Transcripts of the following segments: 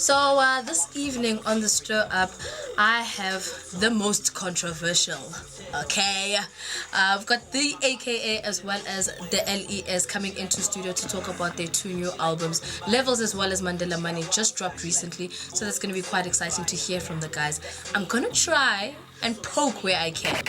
So this evening on the Stir Up, I have the most controversial. Okay, I've got the AKA as well as the LES coming into studio to talk about their two new albums, Levels as well as Mandela Money, just dropped recently. So that's going to be quite exciting to hear from the guys. I'm going to try and poke where I can.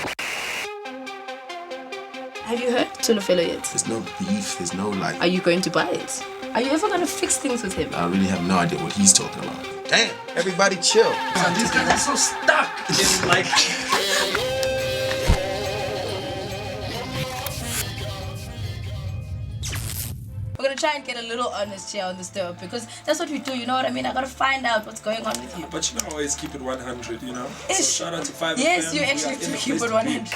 Have you heard Tulofelo yet? There's no beef, there's no like... Are you going to buy it? Are you ever going to fix things with him? I really have no idea what he's talking about. Damn, everybody chill. These guys are so stuck in like... We're gonna try and get a little honest here on the Stir Up because that's what we do, you know what I mean? I gotta find out what's going on with you. But you know, always keep it 100, you know? Ish. So shout out to 5 Yes, you actually do keep it 100.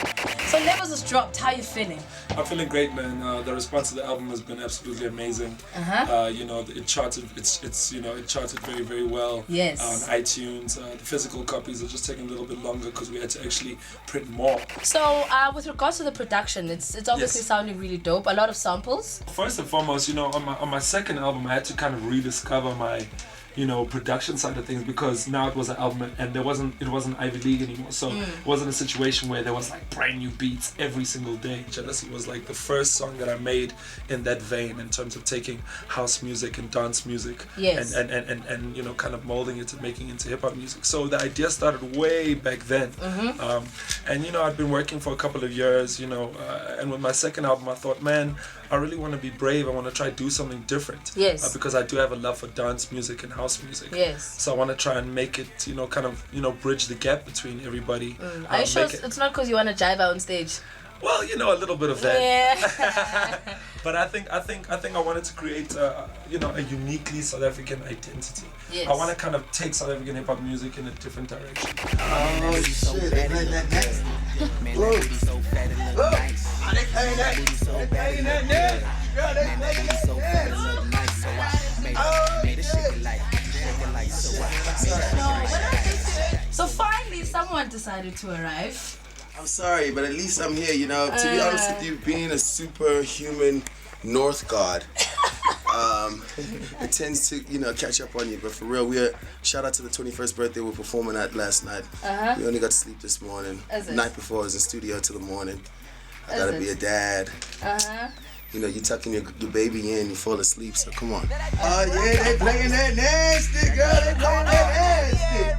So Levels has dropped. How are you feeling? I'm feeling great, man. The response to the album has been absolutely amazing. You know, it charted. It charted very, very well. Yes. On iTunes, the physical copies are just taking a little bit longer because we had to actually print more. So, with regards to the production, it's obviously sounding really dope. A lot of samples. First and foremost, you know, on my second album, I had to kind of rediscover my, production side of things because now it was an album and it wasn't Ivy League anymore. So it wasn't a situation where there was like brand new beats every single day. Jealousy was like the first song that I made in that vein in terms of taking house music and dance music and kind of molding it and making it into hip hop music. So the idea started way back then. And I'd been working for a couple of years, and with my second album I thought, man, I really want to be brave. I want to try to do something different. Yes. Because I do have a love for dance music and house music. Yes. So I want to try and make it, bridge the gap between everybody. Are you sure it's not because you want to jive out on stage? Well, a little bit of that. Yeah. But I think I wanted to create a uniquely South African identity. Yes. I want to kind of take South African hip hop music in a different direction. Oh shit, they playing that next. Look. Look. Oh, they playing that. They playing that next. Girl, they playing that next. Oh shit. So finally someone decided to arrive. I'm sorry, but at least I'm here, To be honest with you, being a superhuman North god, it tends to, catch up on you. But for real, shout out to the 21st birthday we're performing at last night. We only got to sleep this morning. The night before I was in studio till the morning. I gotta be a dad. You tucking your baby in, you fall asleep, so come on. Oh yeah, they playing that nasty, girl, they playing that nasty.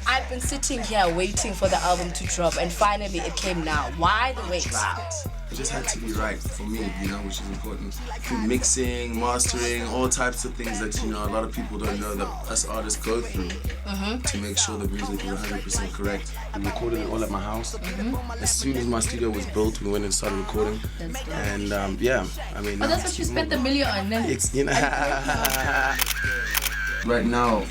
I've been sitting here waiting for the album to drop and finally it came now. Why the wait? It just had to be right for me, which is important. Through mixing, mastering, all types of things that, a lot of people don't know that us artists go through to make sure the music is 100% correct. We recorded it all at my house. As soon as my studio was built, we went and started recording. And that's what you spent $1 million on. It's, Right now,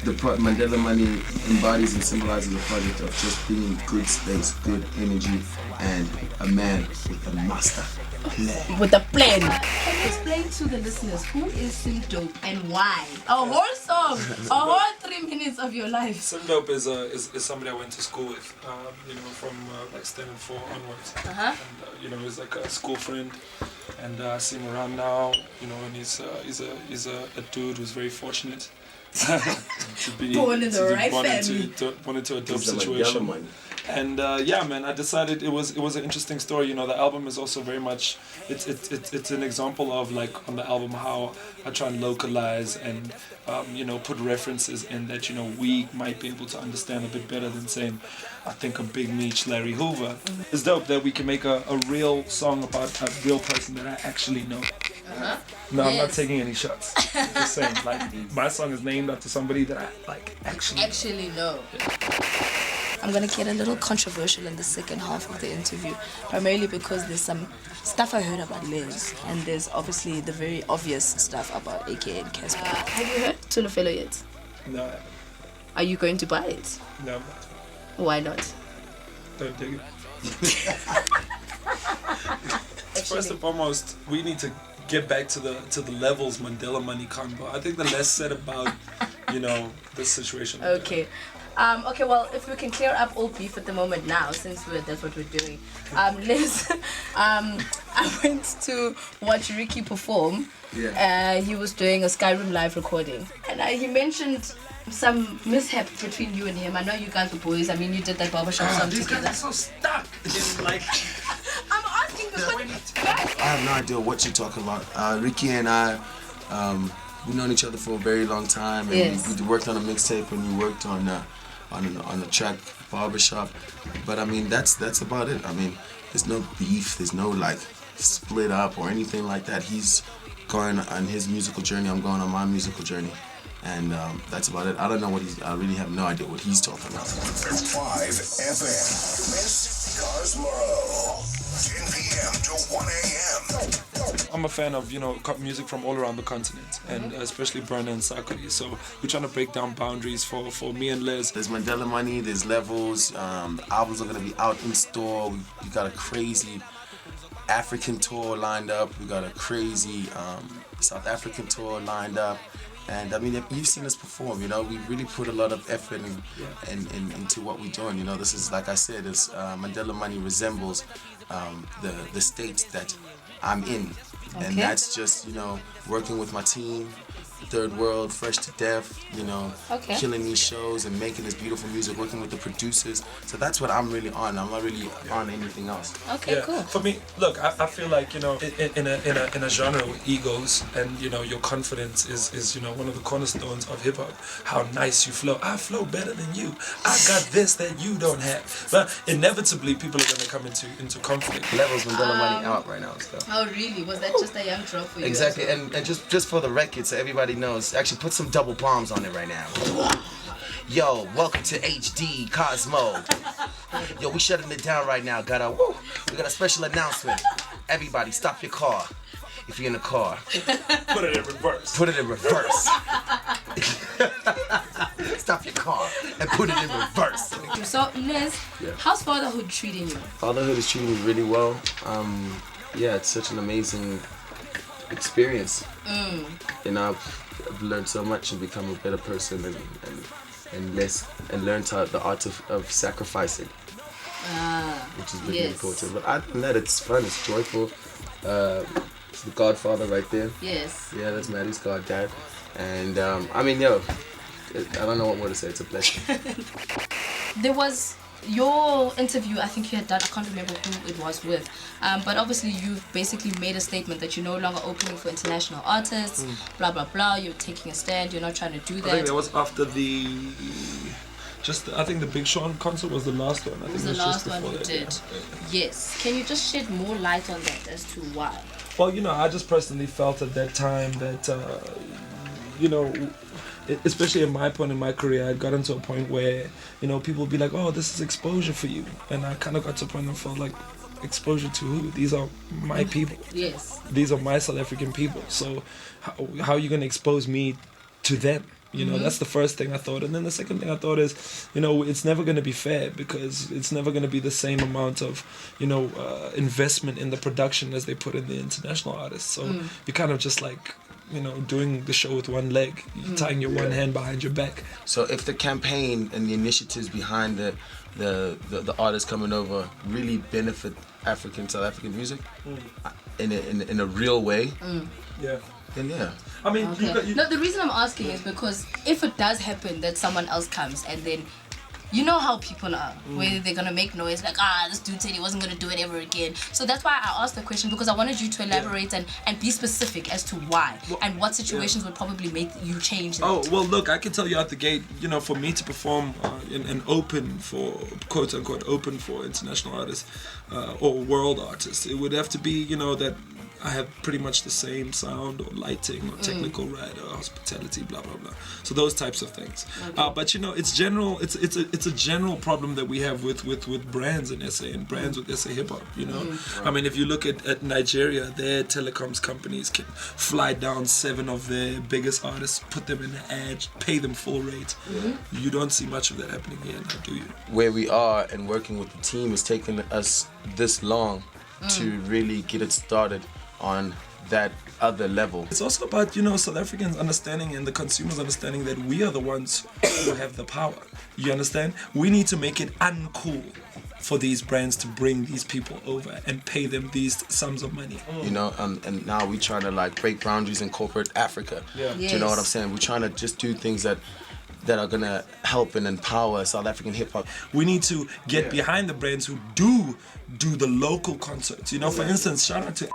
the Mandela Money embodies and symbolizes the project of just being good space, good energy, and a man with a master plan. With a plan. Explain to the listeners who is Sim Dope and why. A whole song, a whole 3 minutes of your life. Sim Dope is somebody I went to school with, from like standard 4 onwards. And he's like a school friend. And I see him around now, and he's a dude who's very fortunate to be born in the right family. Born into a dope situation. And man, I decided it was an interesting story. The album is also very much it's an example of like on the album how I try and localize and put references in that we might be able to understand a bit better than saying I think a Big Meech, Larry Hoover. It's dope that we can make a real song about a real person that I actually know. No, I'm not taking any shots. I'm just saying, like, my song is named after somebody that I actually know. I'm gonna get a little controversial in the second half of the interview, primarily because there's some stuff I heard about Liz, and there's obviously the very obvious stuff about AKA and Casper. Have you heard Tulofelo yet? No. Are you going to buy it? No. Why not? Don't dig it. First and foremost, we need to get back to the Levels Mandela Money combo. I think the less said about, this situation. Okay. Okay, well, if we can clear up all beef at the moment now, since that's what we're doing. Liz, I went to watch Ricky perform. Yeah. He was doing a Skyrim live recording, and he mentioned some mishap between you and him. I know you guys were boys. I mean, you did that barbershop song These together. guys are so stuck. It's like, I'm asking because I have no idea what you're talking about. Ricky and I, we've known each other for a very long time, and Yes. we worked on a mixtape and we worked on the track Barbershop. But I mean, that's about it. I mean, there's no beef, there's no like split up or anything like that. He's going on his musical journey, I'm going on my musical journey. And that's about it. I don't know I really have no idea what he's talking about. 5 FM, MsCosmo, 10 p.m. to 1 a.m. I'm a fan of, music from all around the continent, and especially Burna and Sakari. So we're trying to break down boundaries for me and Liz. There's Mandela Money, there's Levels, the albums are gonna be out in store. We got a crazy African tour lined up. We got a crazy South African tour lined up. And I mean, you've seen us perform, we really put a lot of effort into what we're doing. This is, like I said, Mandela Money resembles the states that I'm in. Okay. And that's just, working with my team, Third World, Fresh to Death, Okay. killing these shows and making this beautiful music, working with the producers. So that's what I'm really on. I'm not really on anything else. Okay, cool. For me, look, I feel like in a genre with egos and your confidence is one of the cornerstones of hip hop. How nice you flow. I flow better than you. I got this that you don't have. But inevitably, people are going to come into conflict. Levels Mandela Money out right now. So. Oh, really? Was that just a young drop for you? Exactly, and just for the record, so everybody knows, actually put some double bombs on it right now. Yo, welcome to HD Cosmo. Yo, we shutting it down right now. We got a special announcement. Everybody, stop your car. If you're in the car, Put it in reverse. put it in reverse. Stop your car and put it in reverse. So, Liz, Yeah. how's fatherhood treating you? Fatherhood is treating me really well. It's such an amazing experience. I've learned so much and become a better person and learned the art of sacrificing, which is really yes. important. But other than that, it's fun, it's joyful. It's the Godfather right there. Yes. Yeah, that's Maddie's goddad. And I don't know what more to say. It's a blessing. There was your interview, I think you had done, I can't remember who it was with, but obviously you've basically made a statement that you're no longer opening for international artists, blah blah blah, you're taking a stand, you're not trying to do that. I think that was after I think the Big Sean concert was the last one. I think It was the just last one before you that, did. yeah. Yes. Can you just shed more light on that as to why? Well, I just personally felt at that time that, especially at my point in my career, I'd gotten to a point where, people would be like, oh, this is exposure for you. And I kind of got to a point where I felt like, exposure to who? These are my people. Yes. These are my South African people. So how are you going to expose me to them? That's the first thing I thought. And then the second thing I thought is, it's never going to be fair because it's never going to be the same amount of, investment in the production as they put in the international artists. So you're kind of just like, doing the show with one leg, tying your one hand behind your back. So if the campaign and the initiatives behind the artists coming over really benefit South African music in a real way, Yeah. then yeah. I mean, Okay. No, the reason I'm asking is because if it does happen that someone else comes and then you know how people are, where they're gonna make noise like, this dude said he wasn't gonna do it ever again. So that's why I asked the question, because I wanted you to elaborate and be specific as to why and what situations would probably make you change that. Oh, well, look, I can tell you out the gate, for me to perform and open for, quote unquote, open for international artists or world artists, it would have to be, that I have pretty much the same sound or lighting or technical right or hospitality, blah blah blah. So those types of things. Okay. But it's general. It's a general problem that we have with brands in SA and brands with SA hip hop. I mean, if you look at Nigeria, their telecoms companies can fly down 7 of their biggest artists, put them in an ad, pay them full rate. You don't see much of that happening here, now, do you? Where we are and working with the team is taking us this long to really get it started on that other level. It's also about, South Africans understanding and the consumers understanding that we are the ones who have the power. You understand? We need to make it uncool for these brands to bring these people over and pay them these sums of money. And now we're trying to like break boundaries in corporate Africa. Yeah. Do you know what I'm saying? We're trying to just do things that are gonna help and empower South African hip hop. We need to get behind the brands who do the local concerts. For instance, shout out to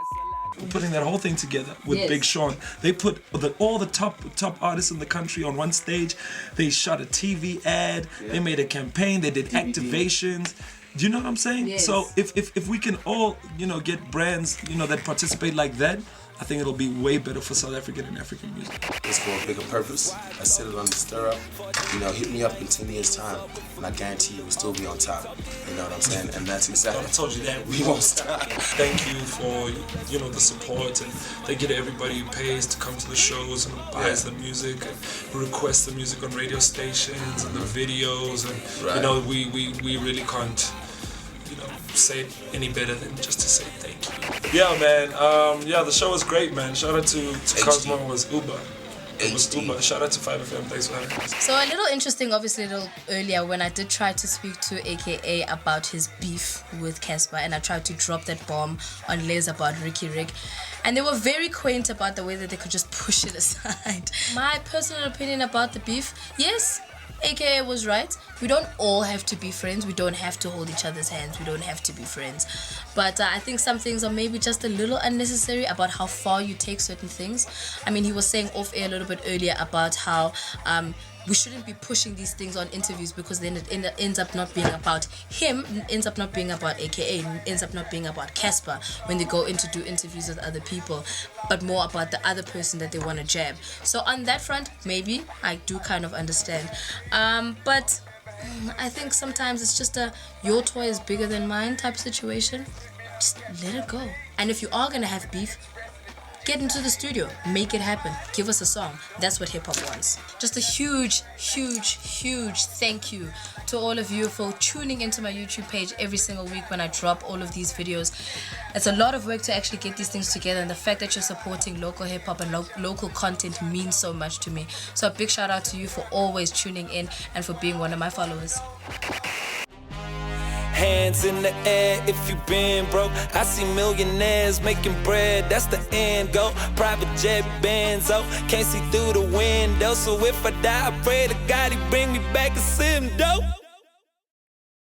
putting that whole thing together with Big Sean. They put all the top artists in the country on one stage. They shot a TV ad. They made a campaign. They did activations. Do you know what I'm saying? Yes. So if we can all get brands that participate like that, I think it'll be way better for South African and African music. It's for a bigger purpose. I said it on the stir up. Hit me up in 10 years time, and I guarantee you will still be on top. You know what I'm saying? And that's exactly. I told you that. We won't stop. Thank you for the support, and thank you to everybody who pays to come to the shows and buys the music and requests the music on radio stations and the videos, and we really can't say it any better than just to say thank you. Yeah, man. The show was great, man. Shout out to Cosmo. It was Uber. It was Uber. Shout out to 5FM. Thanks for having us. So a little interesting, obviously, a little earlier when I did try to speak to AKA about his beef with Casper, and I tried to drop that bomb on Les about Ricky Rick, and they were very quaint about the way that they could just push it aside. My personal opinion about the beef, yes, AKA was right. We don't all have to be friends. We don't have to hold each other's hands. We don't have to be friends. But I think some things are maybe just a little unnecessary about how far you take certain things. I mean, he was saying off air a little bit earlier about how we shouldn't be pushing these things on interviews, because then it ends up not being about him, ends up not being about AKA, ends up not being about Casper when they go in to do interviews with other people, but more about the other person that they want to jab. So on that front, maybe I do kind of understand. But I think sometimes it's just a your toy is bigger than mine type situation. Just let it go. And if you are going to have beef, get into the studio, make it happen, give us a song. That's what hip-hop wants. Just a huge thank you to all of you for tuning into my YouTube page every single week when I drop all of these videos. It's a lot of work to actually get these things together, and the fact that you're supporting local hip-hop and local content means so much to me. So a big shout out to you for always tuning in and for being one of my followers. Hands in the air if you been broke. I see millionaires making bread, that's the end goal. Private jet Benzo, can't see through the window. So if I die, I pray to God he bring me back and send dope.